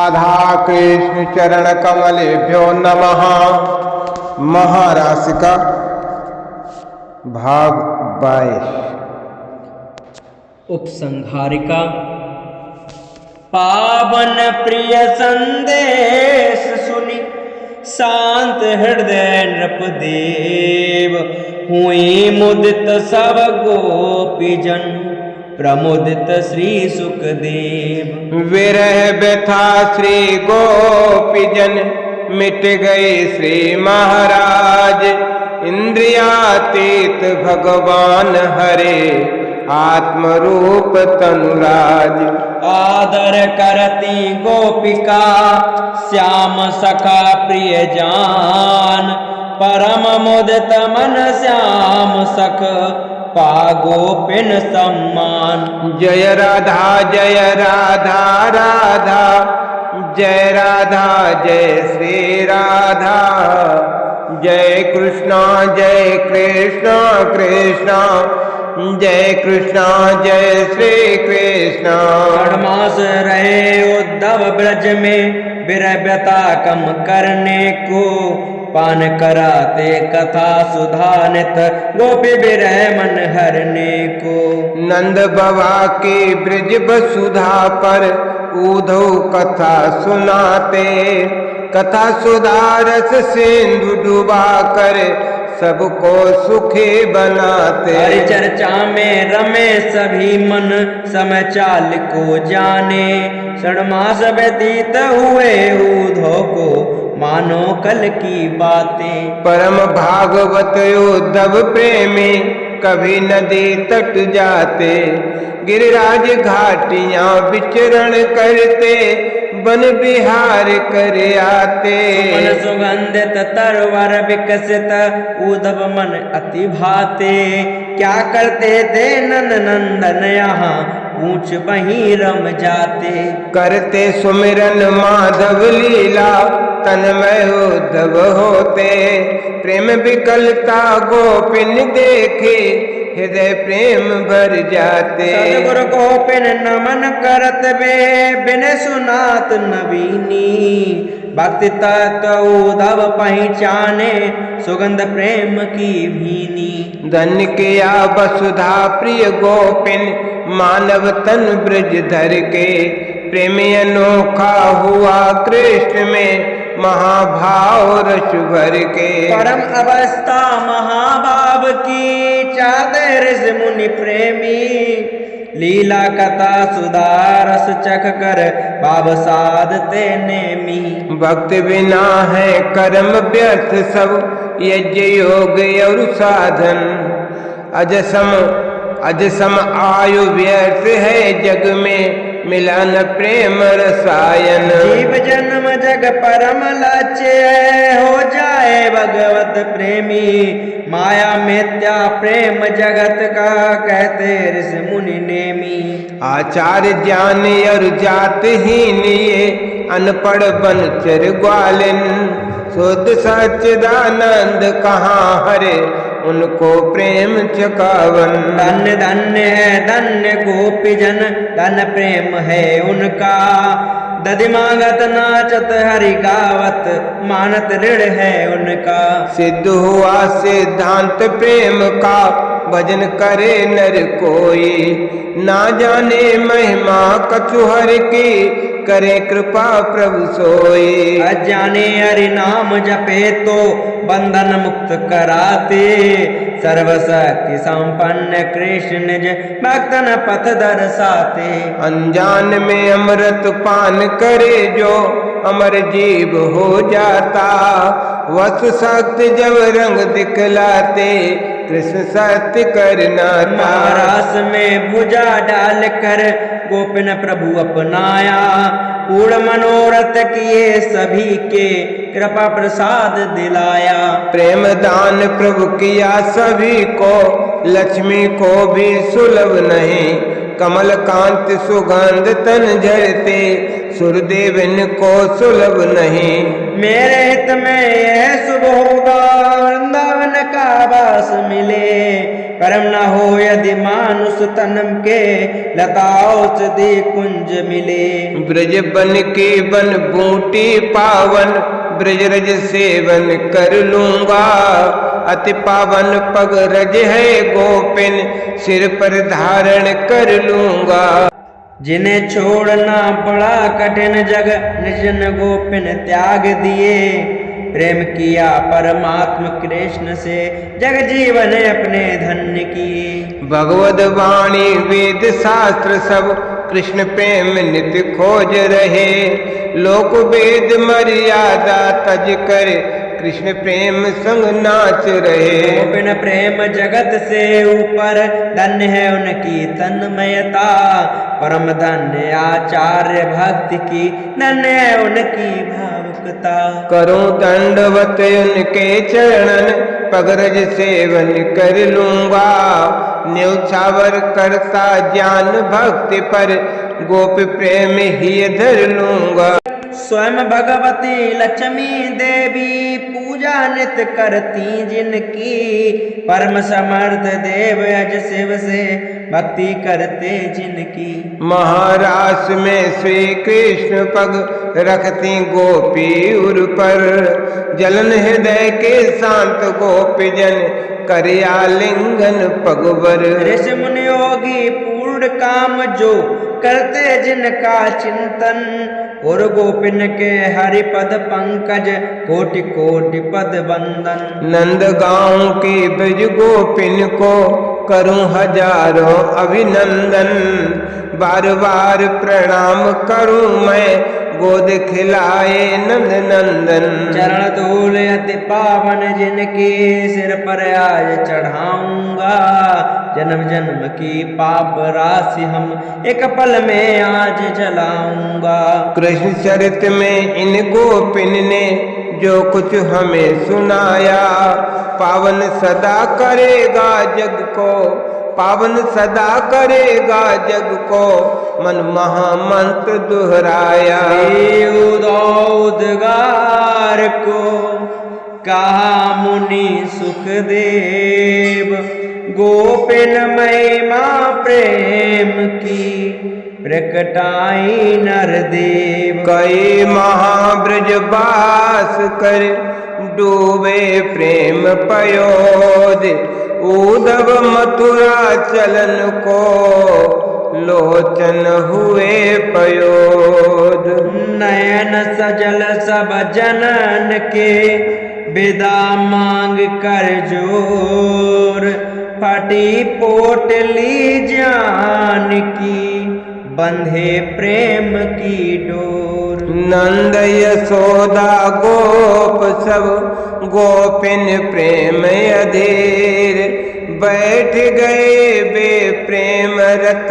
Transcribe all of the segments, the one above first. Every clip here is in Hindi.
राधा कृष्ण चरण कमलेभ्यो नमः। महारासिका भाग 22। उपसंहारिका। पावन प्रिय संदेश सुनि शांत हृदय नृपदेव, हुई मुदित सब गोपीजन प्रमुदित श्री सुखदेव। विरह व्यथा श्री गोपीजन मिट गए श्री महाराज, इंद्रियातीत भगवान हरे आत्मरूप तनुराज। आदर करती गोपिका श्याम सखा प्रिय जान, परम मुदित मन श्याम सख पा गोपिन सम्मान। जय राधा राधा, जय राधा जय श्री राधा, जय कृष्णा कृष्णा जय कृष्णा जय श्री कृष्णा। 8 मास रहे उद्धव ब्रज में, विरह व्यथा कम करने को पान कराते कथा सुधानित गोपी विरह मन हरने को। नंद बाबा की ब्रज वसुधा पर उद्धव कथा सुनाते, कथा सुधा रस सिंधु डुबा कर सबको सुखी बनाते। हरि चर्चा में रमे सभी मन, समय चाल को जाने 6 मास व्यतीत हुए उद्धव को मानो कल की बातें। परम भागवत उद्धव प्रेमी कभी नदी तट जाते, गिरिराज घाटियां विचरण करते, वन विहार कर आते। मन सुगंधित तरवर विकसित उद्धव मन अति भाते, क्या करते थे नंदन यहाँ पूछ वहीं रम जाते। करते सुमिरन माधव लीला तन्मय उद्धव होते, प्रेम विकलता गोपिन देखे हृदय प्रेम भर जाते। सतगुरु गोपिन नमन करत वे बिन सुनात नवीनी, भक्ति तत्व उद्धव पहचाने सुगंध प्रेम की भीनी। धन्य किया वसुधा प्रिय गोपिन मानव तन ब्रज धर के, प्रेमी अनोखा हुआ कृष्ण में महाभाव रस भर के। परम अवस्था महाभाव की चादर ऋषि मुनि प्रेमी, लीला कथा सुधा रस चख कर भाव साधते नेमी। भक्त बिना है कर्म व्यर्थ सब यज्ञ योग और साधन, अजसम आयु व्यर्थ है जग में मिला न प्रेम रसायन। जीव जन्म जग परम लक्ष्य हो जाए भगवत प्रेमी, माया मिथ्या प्रेम जगत का कहते ऋषि मुनि नेमी। आचार ज्ञान और जात हीन ये अनपढ़ बनचर ग्वालिन, शुद्ध सच्चिदानंद कहाँ हरे उनको प्रेम चकावन। धन्य धन्य है धन्य गोपीजन, धन प्रेम है उनका, दधि मांगत नाचत हरि गावत मानत ऋण है उनका। सिद्ध हुआ सिद्धांत प्रेम का भजन करे नर कोई, ना जाने महिमा कछुहर की करे कृपा प्रभु सोई। अजाने हरि नाम जपे तो बंधन मुक्त कराते, सर्वशक्ति संपन्न कृष्ण निज भक्तन पथ दर्शाते। अनजान में अमृत पान करे जो अमर जीव हो जाता, वसु शक्ति जब रंग दिखलाते कृष्ण सत्य करना। महारास में भुजा डाल कर गोपिन प्रभु अपनाया, पूर्ण मनोरथ किए सभी के कृपा प्रसाद दिलाया। प्रेम दान प्रभु किया सभी को, लक्ष्मी को भी सुलभ नहीं, कमल कांत सुगंध तन झरते सुरदेवन को सुलभ नहीं। मेरे हित में यह शुभ होगा, वृंदावन का वास मिले। कर्म न हो यदि मानुष तन के, लता औषधि कुंज मिले। ब्रज बन के बन बूटी पावन, ब्रजरज सेवन कर लूंगा। अति पावन पग रज है गोपिन, सिर पर धारण कर लूंगा। जिन्हें छोड़ना बड़ा कठिन जग, निजन गोपिन त्याग दिए। प्रेम किया परमात्म कृष्ण से, जग जीवन अपने धन्य किए। भगवद वाणी वेद शास्त्र सब, कृष्ण प्रेम नित्य खोज रहे। लोक वेद मर्यादा तज कर, कृष्ण प्रेम संग नाच रहे। गोपिन प्रेम जगत से ऊपर, धन्य है उनकी तन्मयता। परम धन्य आचार्य भक्ति की, धन्य है उनकी भावुकता। करूं दंडवत उनके चरणन, पगरज सेवन कर लूंगा। न्यौछावर करता ज्ञान भक्ति पर, गोपी प्रेम ही धर लूंगा। स्वयं भगवती लक्ष्मी देवी, पूजा नित्य करती जिनकी। परम समर्थ देव यज शिव से, भक्ति करते जिनकी। महारास में श्री कृष्ण पग, रखती गोपी उर पर। जलन हृदय के शांत गोपी जन, करे आलिंगन पगवर। ऋषि मुनि योगी पूर्ण काम जो, करते जिनका चिंतन। और गोपिन के हरिपद पंकज, कोटि कोटि पद वंदन। नंद गांव की ब्रज गोपिन को, करूं हजारों अभिनंदन। बार बार प्रणाम करूं मैं, गोद खिलाए नंद नंदन। चरण धूल अति पावन जिनके, सिर पर आज चढ़ाऊंगा। जन्म जन्म की पाप राशि हम, एक पल में आज जलाऊंगा। कृष्ण चरित में इन गोपिन ने, जो कुछ हमें सुनाया। पावन सदा करेगा जग को, पावन सदा करेगा जग को। मन महामंत्र दोहराया। उद्गार को कहा मुनि सुखदेव, गोपिन महिमा प्रेम की, प्रकटाई नरदेव। कई महाब्रज बास कर, डूबे प्रेम पयोद। उद्धव मथुरा चलन को, लोचन हुए पयोद। नयन सजल सब जनन के, विदा मांग कर जोर। फटी पोटली जान की, बंधे प्रेम की डोर। नंद यशोदा गोप सब, गोपिन प्रेम अधीर। बैठ गए बे प्रेम रथ,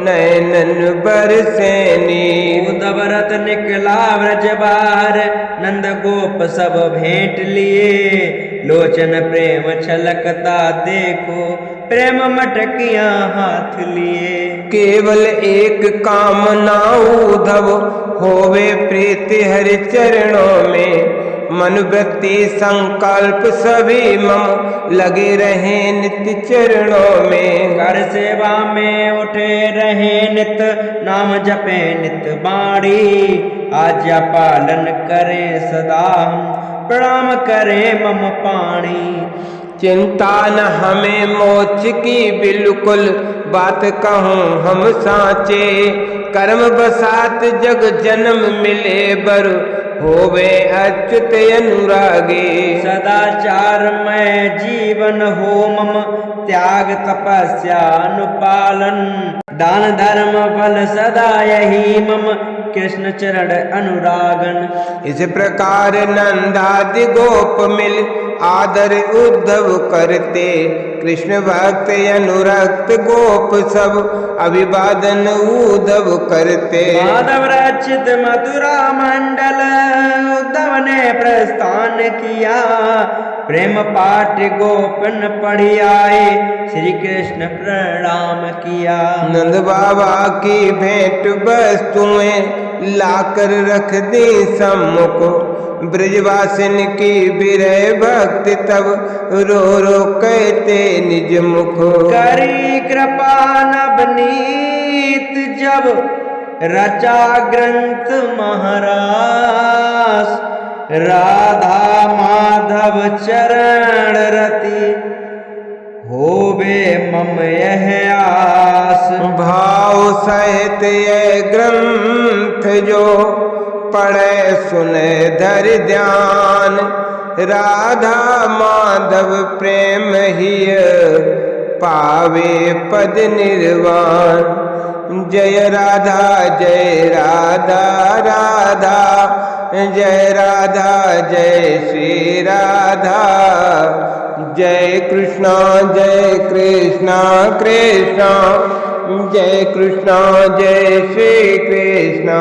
नैनन बरसे नीर। उद्धव रथ निकला व्रज बार, नंद गोप सब भेंट लिए। लोचन प्रेम छलकता देखो, प्रेम मटकियां हाथ लिए। केवल एक कामना उद्धव, होवे प्रीति हरि चरणों में। मन वृत्ति संकल्प सभी मम, लगे रहे नित्य चरणों में। कर सेवा में उठे रहे नित, नाम जपे नित बाणी। आज्ञा पालन करें सदा हम, प्रणाम करें मम पाणी। चिंता न हमें मोक्ष की बिल्कुल, बात कहूँ हम साचे। कर्म बसात जग जन्म मिले बर, होवे अच्युत अनुरागे। सदाचार में जीवन हो मम, त्याग तपस्या अनुपालन। दान धर्म फल सदा यही मम, कृष्ण चरण अनुरागन। इस प्रकार नंदादि गोप मिल, आदर उद्धव करते। कृष्ण भक्त अनुरक्त गोप सब, अभिवादन उद्धव करते। माधव रचित मथुरा मंडल, उद्धव ने प्रस्थान किया। प्रेम पाठ गोपन पढ़ी आए, श्री कृष्ण प्रणाम किया। नंद बाबा की भेंट वस्तुएं, लाकर रख दी सम्मुख। ब्रजवासिन की विरह भक्ति तब रो रो कहते निज मुख। करी कृपा नवनीत जब रचा ग्रंथ महारास, राधा माधव चरण रति होवे मम यह आस। भाव सहित ये ग्रंथ जो पढ़े सुने धर ध्यान, राधा माधव प्रेम ही पावे पद निर्वाण। जय राधा राधा, जय राधा जय श्री राधा। जय कृष्णा कृष्णा, जय कृष्णा जय श्री कृष्णा।